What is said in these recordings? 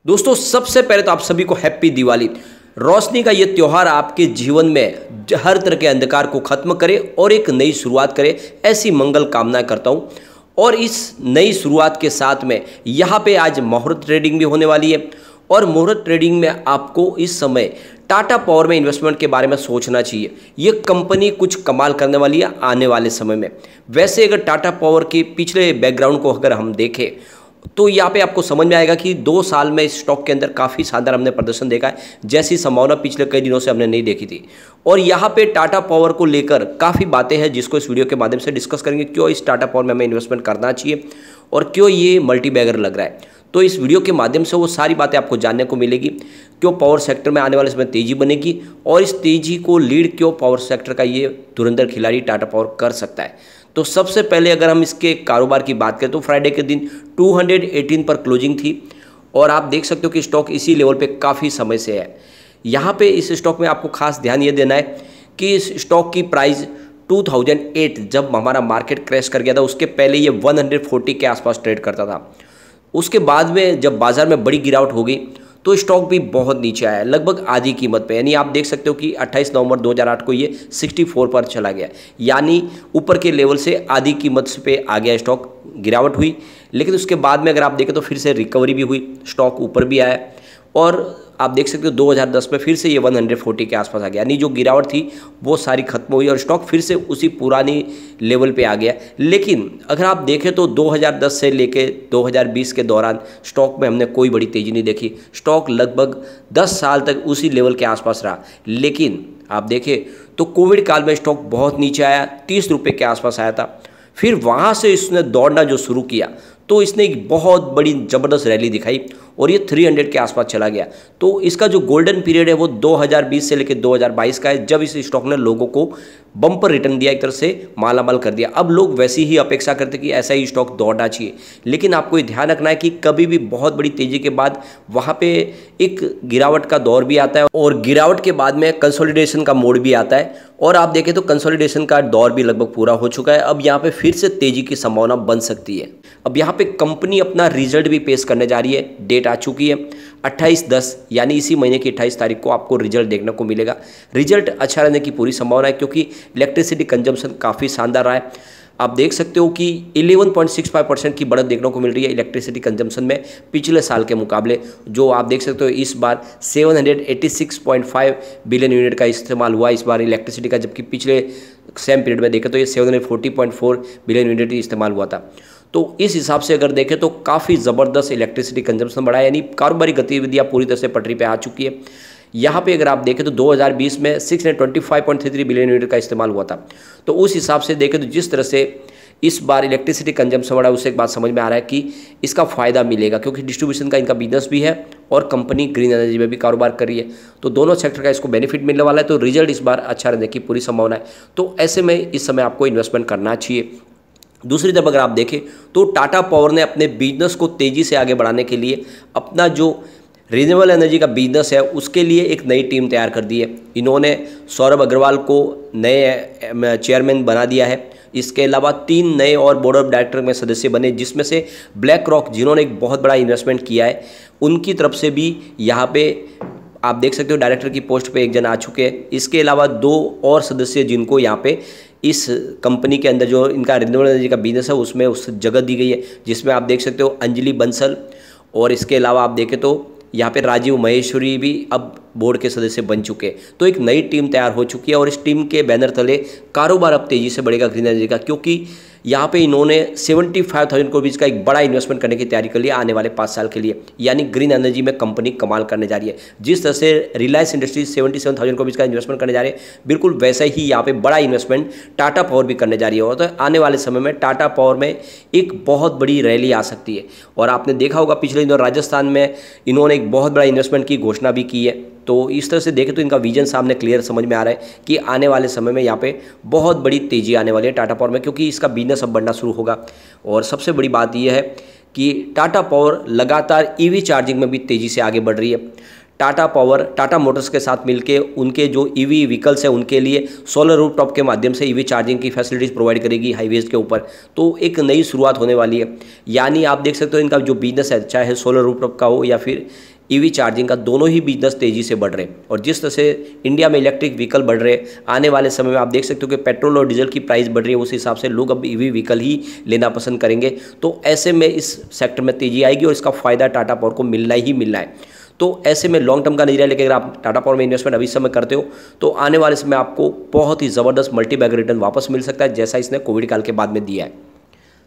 दोस्तों सबसे पहले तो आप सभी को हैप्पी दिवाली। रोशनी का ये त्यौहार आपके जीवन में हर तरह के अंधकार को खत्म करे और एक नई शुरुआत करे, ऐसी मंगल कामना करता हूँ। और इस नई शुरुआत के साथ में यहाँ पे आज मुहूर्त ट्रेडिंग भी होने वाली है और मुहूर्त ट्रेडिंग में आपको इस समय टाटा पावर में इन्वेस्टमेंट के बारे में सोचना चाहिए। ये कंपनी कुछ कमाल करने वाली है आने वाले समय में। वैसे अगर टाटा पावर के पिछले बैकग्राउंड को अगर हम देखें तो यहाँ पे आपको समझ में आएगा कि 2 साल में इस स्टॉक के अंदर काफ़ी शानदार हमने प्रदर्शन देखा है, जैसी संभावना पिछले कई दिनों से हमने नहीं देखी थी। और यहाँ पे टाटा पावर को लेकर काफ़ी बातें हैं जिसको इस वीडियो के माध्यम से डिस्कस करेंगे। क्यों इस टाटा पावर में हमें इन्वेस्टमेंट करना चाहिए और क्यों ये मल्टी बैगर लग रहा है, तो इस वीडियो के माध्यम से वो सारी बातें आपको जानने को मिलेगी। क्यों पावर सेक्टर में आने वाले समय तेज़ी बनेगी और इस तेज़ी को लीड क्यों पावर सेक्टर का ये धुरंधर खिलाड़ी टाटा पावर कर सकता है। तो सबसे पहले अगर हम इसके कारोबार की बात करें तो फ्राइडे के दिन 218 पर क्लोजिंग थी और आप देख सकते हो कि स्टॉक इसी लेवल पे काफ़ी समय से है। यहाँ पे इस स्टॉक में आपको खास ध्यान ये देना है कि इस स्टॉक की प्राइस 2008 जब हमारा मार्केट क्रैश कर गया था उसके पहले ये 140 के आसपास ट्रेड करता था। उसके बाद में जब बाजार में बड़ी गिरावट हो गई तो स्टॉक भी बहुत नीचे आया, लगभग आधी कीमत पे। यानी आप देख सकते हो कि 28 नवंबर 2008 को ये 64 पर चला गया, यानी ऊपर के लेवल से आधी कीमत पे आ गया स्टॉक। गिरावट हुई लेकिन उसके बाद में अगर आप देखें तो फिर से रिकवरी भी हुई, स्टॉक ऊपर भी आया और आप देख सकते हो 2010 में फिर से ये 140 के आसपास आ गया। यानी जो गिरावट थी वो सारी खत्म हुई और स्टॉक फिर से उसी पुरानी लेवल पे आ गया। लेकिन अगर आप देखें तो 2010 से लेके 2020 के दौरान स्टॉक में हमने कोई बड़ी तेज़ी नहीं देखी। स्टॉक लगभग 10 साल तक उसी लेवल के आसपास रहा। लेकिन आप देखें तो कोविड काल में स्टॉक बहुत नीचे आया, 30 रुपये के आसपास आया था। फिर वहाँ से इसने दौड़ना जो शुरू किया तो इसने एक बहुत बड़ी ज़बरदस्त रैली दिखाई और ये 300 के आसपास चला गया। तो इसका जो गोल्डन पीरियड है वो 2020 से लेकर 2022 का है, जब इस स्टॉक ने लोगों को बम्पर रिटर्न दिया, एक तरह से मालामाल कर दिया। अब लोग वैसी ही अपेक्षा करते कि ऐसा ही स्टॉक दौड़ना चाहिए। लेकिन आपको ये ध्यान रखना है कि कभी भी बहुत बड़ी तेज़ी के बाद वहाँ पे एक गिरावट का दौर भी आता है और गिरावट के बाद में कंसोलिडेशन का मोड भी आता है। और आप देखें तो कंसोलिडेशन का दौर भी लगभग पूरा हो चुका है। अब यहाँ पे फिर से तेज़ी की संभावना बन सकती है। अब यहाँ पे कंपनी अपना रिजल्ट भी पेश करने जा रही है, डेट आ चुकी है 28/10 यानी इसी महीने की 28 तारीख को आपको रिजल्ट देखने को मिलेगा। रिजल्ट अच्छा रहने की पूरी संभावना है क्योंकि इलेक्ट्रिसिटी कंजम्पशन काफ़ी शानदार रहा है। आप देख सकते हो कि 11.65% की बढ़त देखने को मिल रही है इलेक्ट्रिसिटी कंजम्पशन में पिछले साल के मुकाबले। जो आप देख सकते हो इस बार 786.5 बिलियन यूनिट का इस्तेमाल हुआ इस बार इलेक्ट्रिसिटी का, जबकि पिछले सेम पीरियड में देखें तो ये 740.4 बिलियन यूनिट ही इस्तेमाल हुआ था। तो इस हिसाब से अगर देखें तो काफ़ी ज़बरदस्त इलेक्ट्रिसिटी कंजम्पशन बढ़ा है, यानी कारोबारी गतिविधियाँ पूरी तरह से पटरी पे आ चुकी है। यहाँ पे अगर आप देखें तो 2020 में 625.33 बिलियन यूनिट का इस्तेमाल हुआ था। तो उस हिसाब से देखें तो जिस तरह से इस बार इलेक्ट्रिसिटी कंजम्पशन बढ़ा है उससे एक बात समझ में आ रहा है कि इसका फ़ायदा मिलेगा क्योंकि डिस्ट्रीब्यूशन का इनका बिजनेस भी है और कंपनी ग्रीन एनर्जी में भी कारोबार कर रही है। तो दोनों सेक्टर का इसको बेनिफिट मिलने वाला है। तो रिजल्ट इस बार अच्छा रहने की पूरी संभावना है। तो ऐसे में इस समय आपको इन्वेस्टमेंट करना चाहिए। दूसरी तरफ अगर आप देखें तो टाटा पावर ने अपने बिजनेस को तेज़ी से आगे बढ़ाने के लिए अपना जो रिन्यूएबल एनर्जी का बिजनेस है उसके लिए एक नई टीम तैयार कर दी है। इन्होंने सौरभ अग्रवाल को नए चेयरमैन बना दिया है। इसके अलावा 3 नए और बोर्ड ऑफ डायरेक्टर में सदस्य बने, जिसमें से ब्लैक रॉक जिन्होंने एक बहुत बड़ा इन्वेस्टमेंट किया है उनकी तरफ से भी यहाँ पे आप देख सकते हो डायरेक्टर की पोस्ट पे एक जन आ चुके हैं। इसके अलावा 2 और सदस्य जिनको यहाँ पे इस कंपनी के अंदर जो इनका रिन्यूएबल एनर्जी का बिजनेस है उसमें उस जगह दी गई है, जिसमें आप देख सकते हो अंजलि बंसल और इसके अलावा आप देखें तो यहाँ पे राजीव महेश्वरी भी अब बोर्ड के सदस्य बन चुके हैं। तो एक नई टीम तैयार हो चुकी है और इस टीम के बैनर तले कारोबार अब तेज़ी से बढ़ेगा ग्रीन एनर्जी का, क्योंकि यहाँ पे इन्होंने 75,000 करोड़ का एक बड़ा इन्वेस्टमेंट करने की तैयारी कर ली आने वाले 5 साल के लिए। यानी ग्रीन एनर्जी में कंपनी कमाल करने जा रही है। जिस तरह से रिलायंस इंडस्ट्रीज 77,000 करोड़ का इन्वेस्टमेंट करने जा रहे हैं, बिल्कुल वैसा ही यहाँ पे बड़ा इन्वेस्टमेंट टाटा पावर भी करने जा रही है। और तो आने वाले समय में टाटा पावर में एक बहुत बड़ी रैली आ सकती है। और आपने देखा होगा पिछले दिनों राजस्थान में इन्होंने एक बहुत बड़ा इन्वेस्टमेंट की घोषणा भी की है। तो इस तरह से देखें तो इनका विजन सामने क्लियर समझ में आ रहा है कि आने वाले समय में यहाँ पे बहुत बड़ी तेज़ी आने वाली है टाटा पावर में, क्योंकि इसका बिजनेस अब बढ़ना शुरू होगा। और सबसे बड़ी बात यह है कि टाटा पावर लगातार ईवी चार्जिंग में भी तेज़ी से आगे बढ़ रही है। टाटा पावर टाटा मोटर्स के साथ मिलके उनके जो ईवी व्हीकल्स हैं उनके लिए सोलर रूफटॉप के माध्यम से ईवी चार्जिंग की फैसिलिटीज़ प्रोवाइड करेगी हाईवेज़ के ऊपर। तो एक नई शुरुआत होने वाली है। यानी आप देख सकते हो इनका जो बिजनेस है, चाहे सोलर रूफटॉप का हो या फिर ईवी चार्जिंग का, दोनों ही बिजनेस तेजी से बढ़ रहे हैं। और जिस तरह से इंडिया में इलेक्ट्रिक व्हीकल बढ़ रहे हैं, आने वाले समय में आप देख सकते हो कि पेट्रोल और डीजल की प्राइस बढ़ रही है, उस हिसाब से लोग अब ईवी व्हीकल ही लेना पसंद करेंगे। तो ऐसे में इस सेक्टर में तेजी आएगी और इसका फायदा टाटा पावर को मिलना ही मिलना है। तो ऐसे में लॉन्ग टर्म का नजरिया लेकर अगर आप टाटा पावर में इन्वेस्टमेंट अभी समय करते हो तो आने वाले समय आपको बहुत ही ज़बरदस्त मल्टी बैग रिटर्न वापस मिल सकता है, जैसा इसने कोविड काल के बाद में दिया है।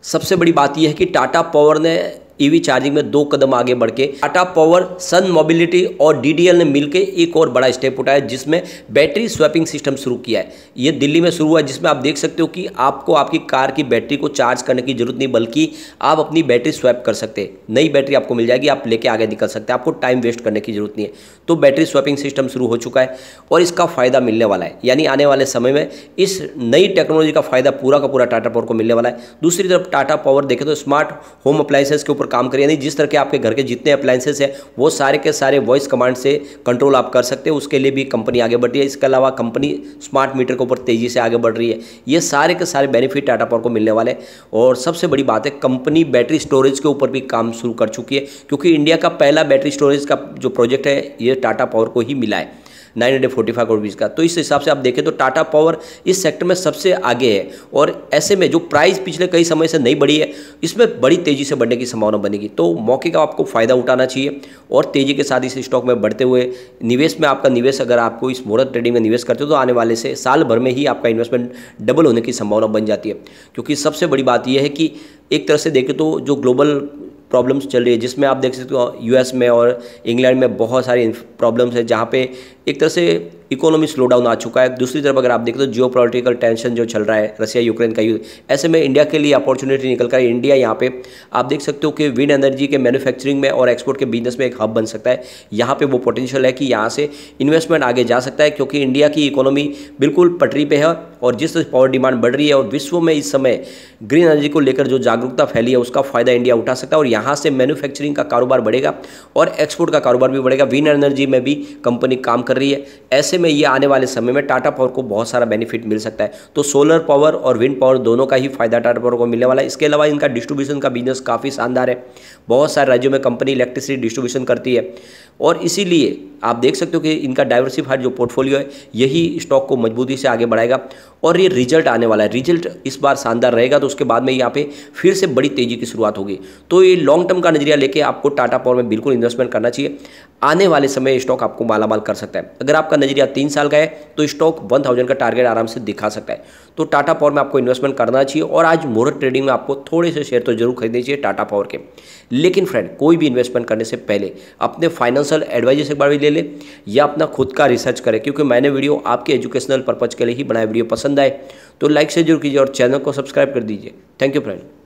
सबसे बड़ी बात यह है कि टाटा पावर ने ईवी चार्जिंग में 2 कदम आगे बढ़ के टाटा पावर, सन मोबिलिटी और डीडीएल ने मिलकर एक और बड़ा स्टेप उठाया, जिसमें बैटरी स्वैपिंग सिस्टम शुरू किया है। ये दिल्ली में शुरू हुआ है, जिसमें आप देख सकते हो कि आपको आपकी कार की बैटरी को चार्ज करने की जरूरत नहीं, बल्कि आप अपनी बैटरी स्वैप कर सकते हैं। नई बैटरी आपको मिल जाएगी, आप लेके आगे निकल सकते हैं, आपको टाइम वेस्ट करने की जरूरत नहीं है। तो बैटरी स्वैपिंग सिस्टम शुरू हो चुका है और इसका फायदा मिलने वाला है, यानी आने वाले समय में इस नई टेक्नोलॉजी का फायदा पूरा का पूरा टाटा पावर को मिलने वाला है। दूसरी तरफ टाटा पावर देखें तो स्मार्ट होम अप्लायंसेस के ऊपर काम करिए, यानी जिस तरह के आपके घर के जितने अप्लायंसेस हैं वो सारे के सारे वॉइस कमांड से कंट्रोल आप कर सकते हो, उसके लिए भी कंपनी आगे बढ़ रही है। इसके अलावा कंपनी स्मार्ट मीटर के ऊपर तेजी से आगे बढ़ रही है। ये सारे के सारे बेनिफिट टाटा पावर को मिलने वाले हैं। और सबसे बड़ी बात है, कंपनी बैटरी स्टोरेज के ऊपर भी काम शुरू कर चुकी है, क्योंकि इंडिया का पहला बैटरी स्टोरेज का जो प्रोजेक्ट है ये टाटा पावर को ही मिला है 945 करोड़ रुपीज़ का। तो इस हिसाब से आप देखें तो टाटा पावर इस सेक्टर में सबसे आगे है। और ऐसे में जो प्राइस पिछले कई समय से नहीं बढ़ी है, इसमें बड़ी तेज़ी से बढ़ने की संभावना बनेगी। तो मौके का आपको फ़ायदा उठाना चाहिए और तेज़ी के साथ इस स्टॉक में बढ़ते हुए निवेश में आपका निवेश, अगर आपको इस मुहूर्त ट्रेडिंग में निवेश करते हो तो आने वाले से साल भर में ही आपका इन्वेस्टमेंट डबल होने की संभावना बन जाती है। क्योंकि सबसे बड़ी बात यह है कि एक तरह से देखें तो जो ग्लोबल प्रॉब्लम्स चल रही है, जिसमें आप देख सकते हो यूएस में और इंग्लैंड में बहुत सारी प्रॉब्लम्स है, जहाँ पे एक तरह से इकोनॉमी स्लो डाउन आ चुका है। दूसरी तरफ अगर आप देखें तो जियो पॉलिटिकल टेंशन जो चल रहा है, रसिया यूक्रेन का युद्ध, ऐसे में इंडिया के लिए अपॉर्चुनिटी निकल कर इंडिया यहाँ पे आप देख सकते हो कि विंड एनर्जी के मैन्युफैक्चरिंग में और एक्सपोर्ट के बिजनेस में एक हब बन सकता है। यहाँ पे वो पोटेंशियल है कि यहाँ से इन्वेस्टमेंट आगे जा सकता है, क्योंकि इंडिया की इकोनॉमी बिल्कुल पटरी पे है और जिस पावर डिमांड बढ़ रही है और विश्व में इस समय ग्रीन एनर्जी को लेकर जो जागरूकता फैली है उसका फायदा इंडिया उठा सकता है। और यहाँ से मैन्युफैक्चरिंग का कारोबार बढ़ेगा और एक्सपोर्ट का कारोबार भी बढ़ेगा। विंड एनर्जी में भी कंपनी काम कर रही है। ऐसे में ये आने वाले समय में टाटा पावर को बहुत सारा बेनिफिट मिल सकता है। तो सोलर पावर और विंड पावर दोनों का ही फायदा टाटा पावर को मिलने वाला है। इसके अलावा इनका डिस्ट्रीब्यूशन का बिजनेस काफ़ी शानदार है। बहुत सारे राज्यों में कंपनी इलेक्ट्रिसिटी डिस्ट्रीब्यूशन करती है और इसीलिए आप देख सकते हो कि इनका डाइवर्सिफाइड जो पोर्टफोलियो है यही स्टॉक को मजबूती से आगे बढ़ाएगा। और ये रिजल्ट आने वाला है, रिजल्ट इस बार शानदार रहेगा, तो उसके बाद में यहाँ पे फिर से बड़ी तेजी की शुरुआत होगी। तो ये लॉन्ग टर्म का नजरिया लेके आपको टाटा पावर में बिल्कुल इन्वेस्टमेंट करना चाहिए। आने वाले समय स्टॉक आपको मालामाल कर सकता है। अगर आपका नजरिया 3 साल का है तो स्टॉक 1000 का टारगेट आराम से दिखा सकता है। तो टाटा पावर में आपको इन्वेस्टमेंट करना चाहिए। और आज मुहूर्त ट्रेडिंग में आपको थोड़े से शेयर तो जरूर खरीदने चाहिए टाटा पावर के। लेकिन फ्रेंड, कोई भी इन्वेस्टमेंट करने से पहले अपने फाइनेंशियल एडवाइजर से एक बार भी ले ले या अपना खुद का रिसर्च करें, क्योंकि मैंने वीडियो आपके एजुकेशनल पर्पज के लिए ही बनाया। वीडियो पसंद आए तो लाइक से जरूर कीजिए और चैनल को सब्सक्राइब कर दीजिए। Thank you friend.